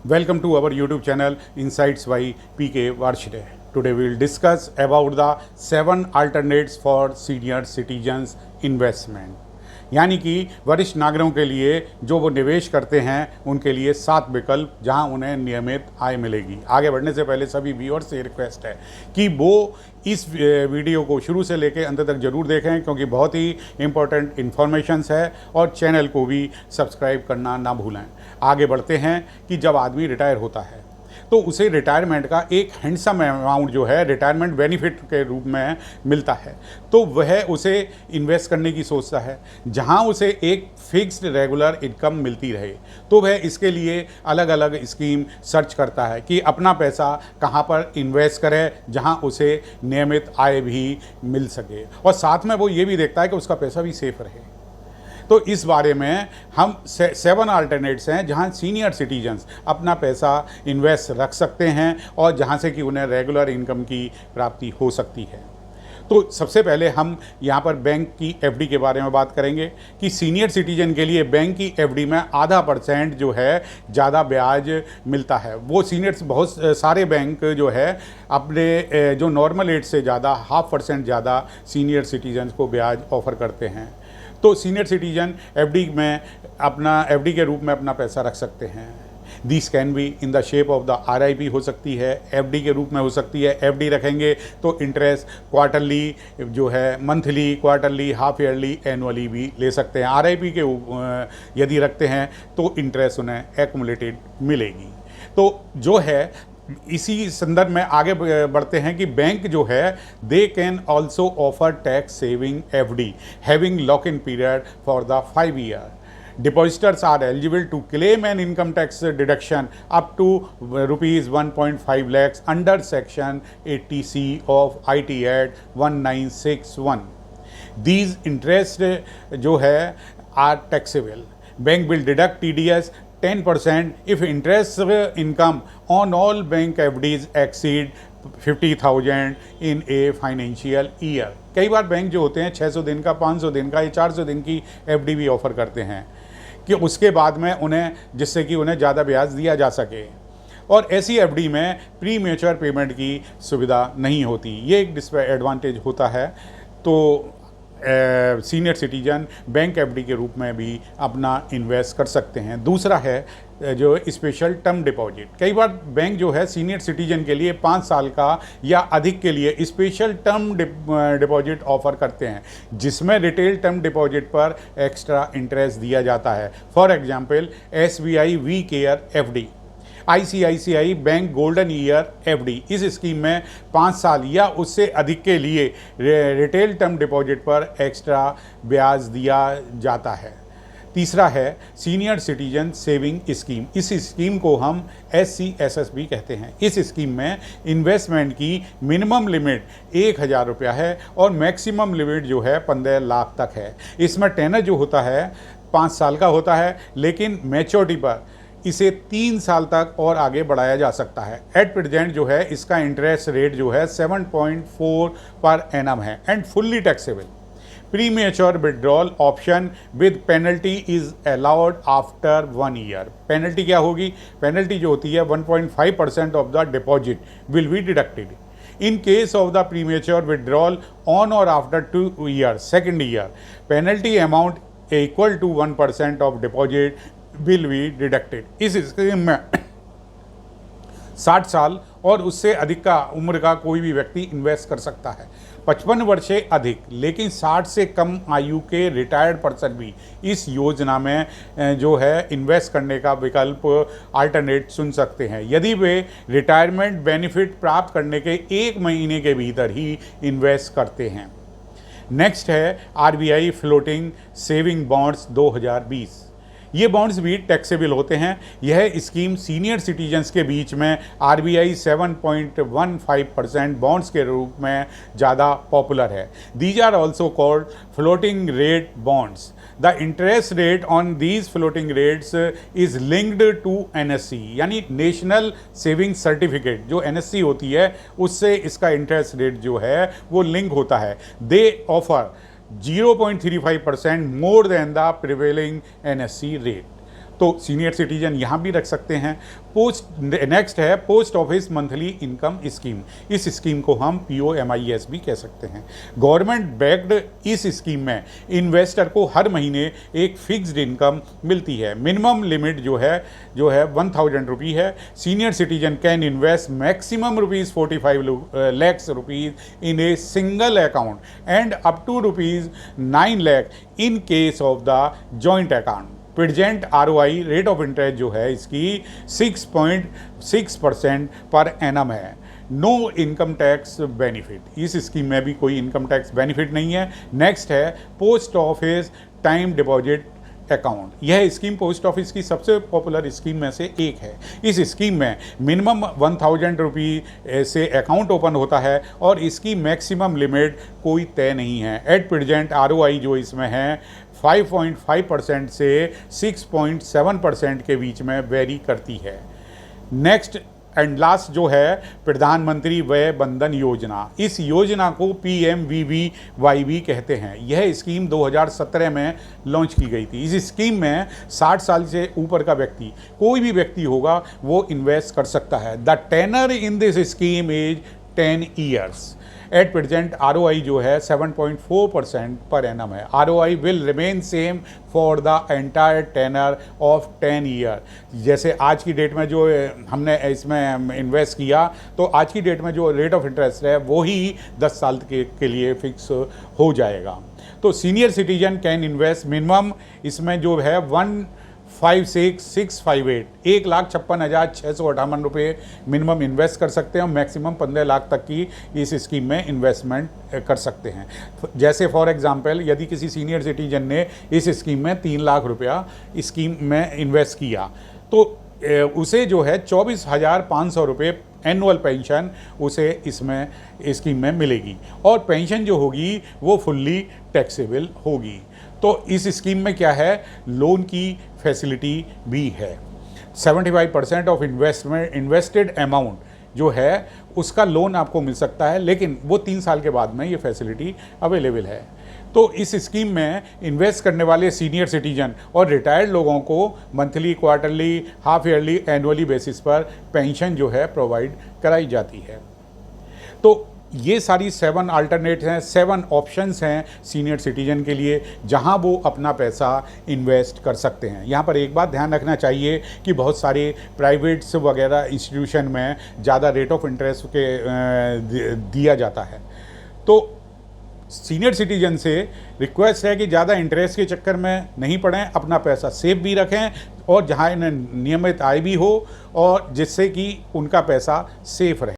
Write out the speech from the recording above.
Welcome to our YouTube channel Insights by PK Varshide. Today we will discuss about the 7 alternates for senior citizens investment. यानी कि वरिष्ठ नागरिकों के लिए जो वो निवेश करते हैं उनके लिए 7 विकल्प जहां उन्हें नियमित आय मिलेगी। आगे बढ़ने से पहले सभी व्यूअर्स से रिक्वेस्ट है कि वो इस वीडियो को शुरू से लेकर अंत तक ज़रूर देखें, क्योंकि बहुत ही इम्पोर्टेंट इन्फॉर्मेशंस है, और चैनल को भी सब्सक्राइब करना ना भूलें। आगे बढ़ते हैं कि जब आदमी रिटायर होता है तो उसे रिटायरमेंट का एक हैंडसम अमाउंट जो है रिटायरमेंट बेनिफिट के रूप में मिलता है, तो वह उसे इन्वेस्ट करने की सोचता है जहां उसे एक फिक्स्ड रेगुलर इनकम मिलती रहे। तो वह इसके लिए अलग अलग स्कीम सर्च करता है कि अपना पैसा कहां पर इन्वेस्ट करे जहां उसे नियमित आय भी मिल सके, और साथ में वो ये भी देखता है कि उसका पैसा भी सेफ रहे। तो इस बारे में हम 7 अल्टरनेट्स हैं जहां सीनियर सिटीजन्स अपना पैसा इन्वेस्ट रख सकते हैं और जहां से कि उन्हें रेगुलर इनकम की प्राप्ति हो सकती है। तो सबसे पहले हम यहाँ पर बैंक की एफडी के बारे में बात करेंगे कि सीनियर सिटीजन के लिए बैंक की एफडी में % जो है ज़्यादा ब्याज मिलता है। वो सीनियर्स बहुत सारे बैंक जो है अपने जो नॉर्मल रेट से ज़्यादा 0.5% ज़्यादा सीनियर सिटीजन्स को ब्याज ऑफर करते हैं। तो सीनियर सिटीजन एफडी में अपना एफडी के रूप में अपना पैसा रख सकते हैं। This can be in the shape of the RIP हो सकती है, एफडी के रूप में हो सकती है। एफडी रखेंगे तो इंटरेस्ट क्वार्टरली जो है, monthly, quarterly, half yearly, annually भी ले सकते हैं। आरआईपी के यदि रखते हैं तो इंटरेस्ट उन्हें एक्युमुलेटेड मिलेगी। तो जो है इसी संदर्भ में आगे बढ़ते हैं कि बैंक जो है they can also offer tax saving FD having lock in period for the 5 year. Depositors are eligible to claim an income tax deduction up to rupees 1.5 lakhs under section 80C of IT Act 1961. These interest जो है are taxable. Bank will deduct TDS 10% if interest income on all bank FDs exceed 50,000 in a financial year. कई बार bank जो होते हैं 600 दिन का, 500 दिन का या 400 दिन की एफडी भी ऑफ़र करते हैं कि उसके बाद में उन्हें, जिससे कि उन्हें ज़्यादा ब्याज दिया जा सके। और ऐसी एफडी में प्री मैच्योर पेमेंट की सुविधा नहीं होती, ये एक डिसएडवांटेज होता है। तो सीनियर सिटीजन बैंक एफडी के रूप में भी अपना इन्वेस्ट कर सकते हैं। दूसरा है जो स्पेशल टर्म डिपॉजिट। कई बार बैंक जो है सीनियर सिटीजन के लिए 5 साल का या अधिक के लिए स्पेशल टर्म डिपॉजिट ऑफर करते हैं, जिसमें रिटेल टर्म डिपॉजिट पर एक्स्ट्रा इंटरेस्ट दिया जाता है। For example SBI we care FD, ICICI bank golden year FD. इस स्कीम में 5 साल या उससे अधिक के लिए रिटेल टर्म डिपॉजिट पर एक्स्ट्रा ब्याज दिया जाता है। तीसरा है सीनियर सिटीजन सेविंग स्कीम। इस स्कीम को हम SCSS भी कहते हैं। इस स्कीम में इन्वेस्टमेंट की मिनिमम लिमिट 1,000 रुपया है और मैक्सिमम लिमिट जो है 15 लाख तक है। इसमें टेनर जो होता है 5 साल का होता है, लेकिन मैच्योरिटी पर इसे 3 साल तक और आगे बढ़ाया जा सकता है। एट प्रेजेंट जो है इसका इंटरेस्ट रेट जो है 7.4 पर एनम है and fully taxable. Pre mature withdrawal option with penalty is allowed after 1 year. Penalty क्या होगी? पेनल्टी जो होती है 1.5% of the deposit will be deducted in case of the premature withdrawal on or after 2 years, second year, penalty amount equal to 1% of deposit will be deducted। इस scheme में 60 साल और उससे अधिक का उम्र का कोई भी व्यक्ति इन्वेस्ट कर सकता है। 55 वर्ष से अधिक लेकिन 60 से कम आयु के रिटायर्ड पर्सन भी इस योजना में जो है इन्वेस्ट करने का विकल्प अल्टरनेट चुन सकते हैं, यदि वे रिटायरमेंट बेनिफिट प्राप्त करने के 1 महीने के भीतर ही इन्वेस्ट करते हैं। नेक्स्ट है RBI फ्लोटिंग सेविंग बॉन्ड्स 2020। ये बॉन्ड्स भी टैक्सेबल होते हैं। यह स्कीम सीनियर सिटीजन्स के बीच में RBI 7.15% बॉन्ड्स के रूप में ज़्यादा पॉपुलर है। These are also called floating rate bonds. The interest rate on these floating rates is linked to NSC, यानी नेशनल सेविंग सर्टिफिकेट जो NSC होती है उससे इसका इंटरेस्ट रेट जो है वो लिंक होता है। दे offer 0.35% more than the prevailing NSC rate। तो सीनियर सिटीजन यहाँ भी रख सकते हैं। नेक्स्ट है post office monthly income scheme. इस स्कीम को हम POMIS भी कह सकते हैं। गवर्नमेंट बैक्ड इस स्कीम में इन्वेस्टर को हर महीने एक फिक्स्ड इनकम मिलती है। मिनिमम लिमिट जो है 1000 रुपी है। Senior citizen can invest maximum ₹45 lakhs in a single account and up to ₹9 lakh in case of the joint account। Present ROI rate of interest जो है इसकी 6.6% पर एनम है। No income tax benefit. इस scheme में भी कोई income tax benefit नहीं है। नेक्स्ट है post office time deposit account. यह स्कीम पोस्ट ऑफिस की सबसे पॉपुलर स्कीम में से एक है। इस स्कीम में मिनिमम 1000 रुपी से अकाउंट ओपन होता है और इसकी मैक्सिमम लिमिट कोई तय नहीं है। एट प्रेजेंट ROI जो इसमें है 5.5% से 6.7% के बीच में वेरी करती है। नेक्स्ट एंड लास्ट जो है प्रधानमंत्री वय बंधन योजना। इस योजना को PMVVY कहते हैं। यह स्कीम 2017 में लॉन्च की गई थी। इस स्कीम में 60 साल से ऊपर का व्यक्ति, कोई भी व्यक्ति होगा, वो इन्वेस्ट कर सकता है। The tenor in this scheme is 10 years. At present ROI जो है 7.4% पर एनम है। ROI will remain same for the entire tenor of 10 year. जैसे आज की डेट में जो हमने इसमें इन्वेस्ट किया, तो आज की डेट में जो रेट ऑफ इंटरेस्ट है वो ही 10 साल के लिए फिक्स हो जाएगा। तो senior citizen can invest minimum इसमें जो है 156,658 1,56,658 रुपये मिनिमम इन्वेस्ट कर सकते हैं और मैक्सिमम 15 लाख तक की इस स्कीम में इन्वेस्टमेंट कर सकते हैं। जैसे फॉर एग्जांपल यदि किसी सीनियर सिटीजन ने इस स्कीम में 3 लाख रुपया स्कीम में इन्वेस्ट किया, तो उसे जो है 24,500 रुपये एनुअल पेंशन उसे इसमें स्कीम में मिलेगी और पेंशन जो होगी वो फुल्ली टैक्सेबल होगी। तो इस स्कीम में क्या है, लोन की फैसिलिटी भी है। 75% ऑफ इन्वेस्टेड अमाउंट जो है उसका लोन आपको मिल सकता है, लेकिन वो 3 साल के बाद में ये फैसिलिटी अवेलेबल है। तो इस स्कीम में इन्वेस्ट करने वाले सीनियर सिटीजन और रिटायर्ड लोगों को monthly, quarterly, half yearly, annually basis पर पेंशन जो है प्रोवाइड कराई जाती है। तो ये सारी 7 अल्टरनेट हैं, 7 ऑप्शंस हैं सीनियर सिटीजन के लिए जहां वो अपना पैसा इन्वेस्ट कर सकते हैं। यहाँ पर एक बात ध्यान रखना चाहिए कि बहुत सारे प्राइवेट्स वगैरह इंस्टीट्यूशन में ज़्यादा रेट ऑफ इंटरेस्ट के दिया जाता है। तो सीनियर सिटीजन से रिक्वेस्ट है कि ज़्यादा इंटरेस्ट के चक्कर में नहीं पड़ें, अपना पैसा सेफ भी रखें और जहाँ इन्हें नियमित आय भी हो और जिससे कि उनका पैसा सेफ रहे।